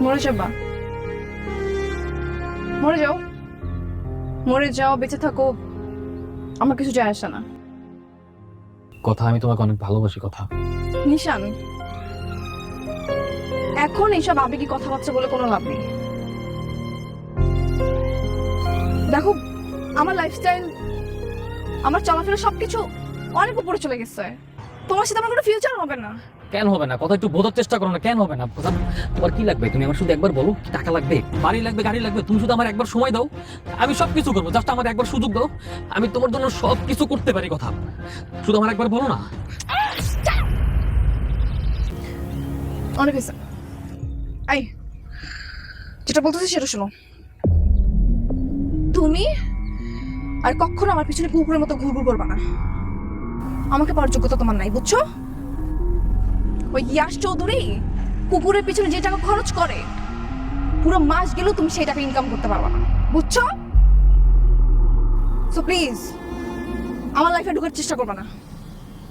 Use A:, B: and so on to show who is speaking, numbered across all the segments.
A: মরে যাবা, মরে যাও, মরে যাও, বেঁচে থাকো, আমার কিছু যায় আসে না।
B: কথা, আমি তোমাকে অনেক ভালোবাসি কথা।
A: নিশান, এখন এইসব আবেগী কথাবার্তা বলে কোনো লাভ নেই। দেখো, আমার লাইফস্টাইল, আমার চলাফেরা সবকিছু অনেক উপরে চলে গেছে। তোমার সাথে আমার কোনো ফিউচার হবে না।
B: কেন হবে না? কথা একটু বোঝার চেষ্টা করো না। কেন হবে না কথা? তোমার কি লাগবে? তুমি আমার শুধু একবার বলো, কি টাকা লাগবে, বাড়ি লাগবে, গাড়ি লাগবে? তুমি শুধু আমার একবার সময় দাও, আমি সবকিছু করবো। জাস্ট আমার একবার সুযোগ দাও, আমি তোমার জন্য সবকিছু করতে পারি। কথা শুধু আমার একবার বলো না।
A: অনেক হয়েছে। আই, যেটা বলতেছি সেটা শোনো। তুমি আর কখনো আমার পিছনে কুকুরের মতো ঘুরঘুর করবা না। আমাকে পাওয়ার যোগ্যতা তোমার নাই, বুঝছো? ওই ইয়াশ চৌধুরী কুকুরের পিছনে যে টাকা খরচ করে, পুরো মাস গেলেও তুমি সেই টাকা ইনকাম করতে পারবা না, বুঝছো? সো প্লিজ আমার লাইফে ঢোকার চেষ্টা করবা না।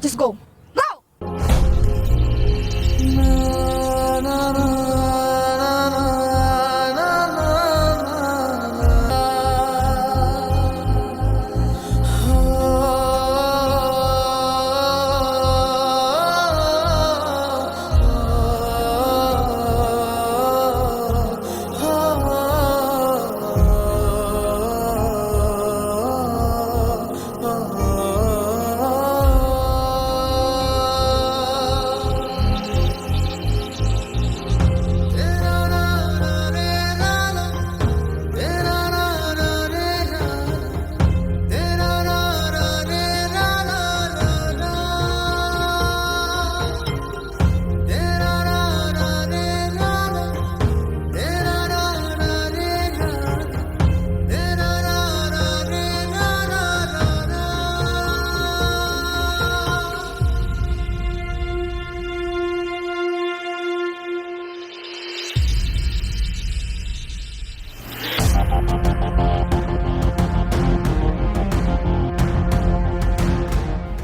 A: জাস্ট গো গো।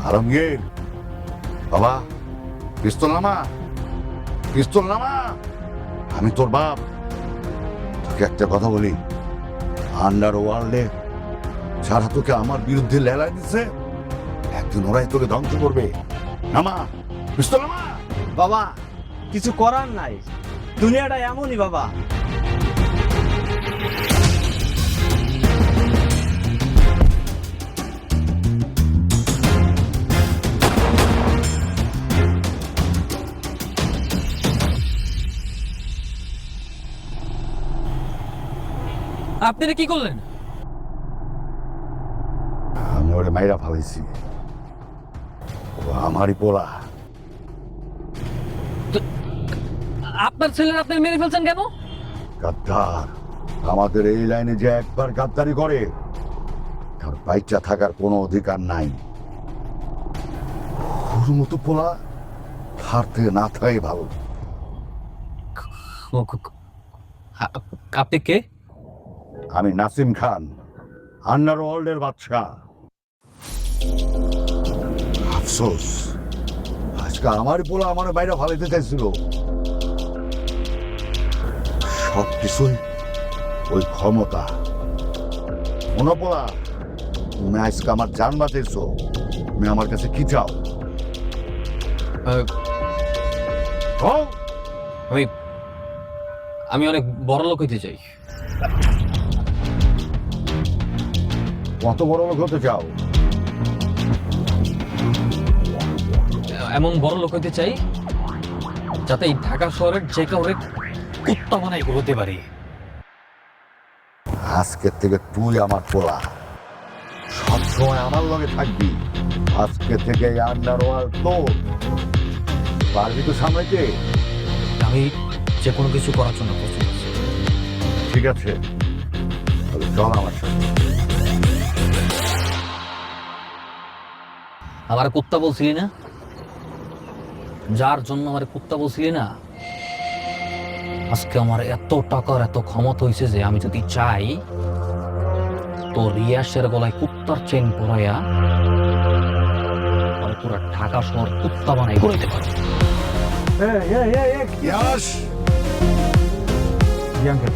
C: আলমগীর, বাবা, পিস্তল নামা, পিস্তল নামা। আমি তোর বাপ, তোকে একটা কথা বলি। আন্ডার ওয়ার্ল্ডে যারা তোকে আমার বিরুদ্ধে লেলাই দিচ্ছে, একদিন ওরাই তোকে ধ্বংস করবে। নামা, পিস্তল নামা।
D: বাবা, কিছু করার নাই, দুনিয়াটা এমনই বাবা।
B: আপনি এটা কি করলেন?
C: আমি ওরে মাইরা ফালাইছি, ও আমারই পোলা।
B: আপনার ছেলের আপনি মেরে ফেলছেন কেন?
C: গাদ্দার, আমাদের এই লাইনে যে একবার গাদ্দারি করে তার বাইচা থাকার কোনো অধিকার নাই। ওর মতো পোলা তার থেকে না থাকাই ভালো।
B: আপনি কে?
C: আমি নাসিম খান, আন্ডার ওয়ার্ল্ডের বাদশা। আফসোস, আজকে আমার পোলা আমার বাইরে ফালাইতে চাইছিল। সবকিছুই ওই ক্ষমতা। পোলা, তুমি আজকে আমার জান বাঁচাইছো, তুমি আমার কাছে কি চাও? কও।
B: আমি অনেক বড় লোক হইতে চাই।
C: কত বড় লোক হতে চাও?
B: এমন বড় লোক হইতে চাই যাতে এই ঢাকা শহরের যে কাউরে কুত্তা বানাই হতে পারি।
C: আজকের থেকে তুই আমার পোলা, সবসময় আমার লগে থাকবি। আজকে থেকে আন্ডার ওয়ার্ল্ড তোর। পারবি তো সামলাইতে?
B: আমি যে কোনো কিছু করার জন্য প্রস্তুত আছি।
C: ঠিক আছে, তাহলে চল আমার সাথে।
B: আমার কুত্তা বলছিলি না? যার জন্য আমার কুত্তা বলছিলি না, আজকে আমার এত টাকার এত ক্ষমতা হয়েছে যে আমি যদি চাই তো রিয়াসের গলায় কুত্তার চেন পরাইয়া পুরো ঢাকা শহর কুত্তা বানাই করে দিতে পারি।
C: ইয়াশ, জি আঙ্কেল।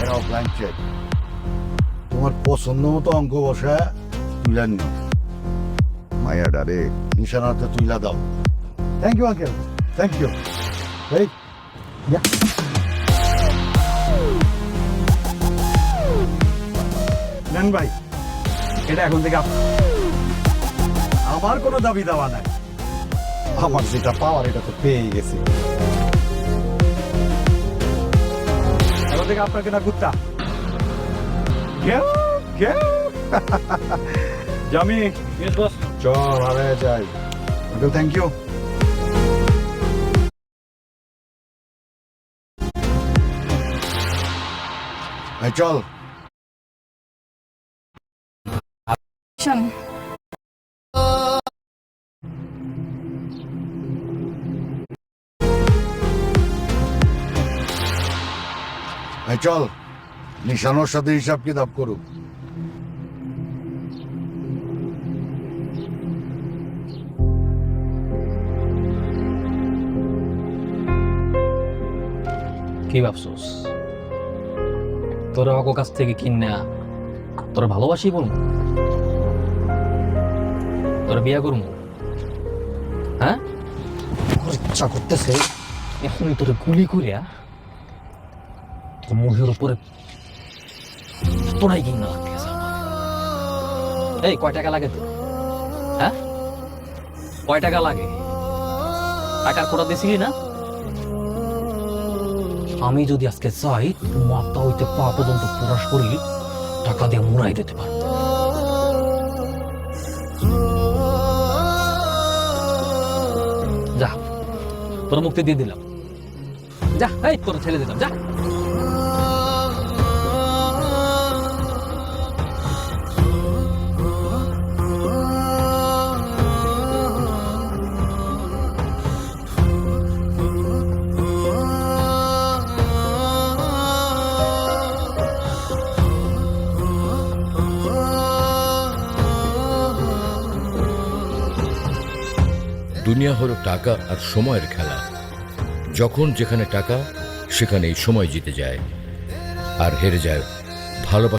C: এরাও ব্ল্যাঙ্ক চেক। তোমার পছন্দ মতো অঙ্ক বসা তুলে নিও। মায়াডা রে নিশানাতে তুইলা দাও। Thank you uncle, thank you. এই
D: নেন ভাই, এটা এখন থেকে আমার কোনো দাবি দাওয়া নাই।
C: আমার যেটা পাওয়ার এটা তো পেয়ে গেছি।
D: এখন থেকে আপনাকে না কুত্তা। কেউ কেউ জামি
C: চল আরে যাই আঙ্কেল, থ্যাংক ইউ। এই চল।
A: শোন,
C: এই চল নিশানোর সাথে হিসাব কিতাব করুক।
B: কি ভাবছোস তোরা আমাকে কাছ থেকে কিনা তোরা ভালোবাসি বলবো, তোরা বিয়া করবো? হ্যাঁ, আমার ইচ্ছা করতেছে এখনই তোরে গুলি করিয়া তোর মুখের উপরে তোরাই কিনা লাগতেছে আমার। এই কয় টাকা লাগে তোর? হ্যাঁ, কয় টাকা লাগে? টাকার কোটা দিছিলি না? আমি যদি আজকে চাই মাথা হইতে পা পর্যন্ত পুরাস করি টাকা দিয়ে মুড়াই দিতে পারব। যা, তোর মুক্তি দিয়ে দিলাম। যা, এই তোর ছেড়ে দিলাম, যা।
E: দুনিয়া হলো টাকা আর সময়ের খেলা। যখন যেখানে টাকা সেখানেই সময় জিতে যায় আর হেরে যায় ভালোবাসা।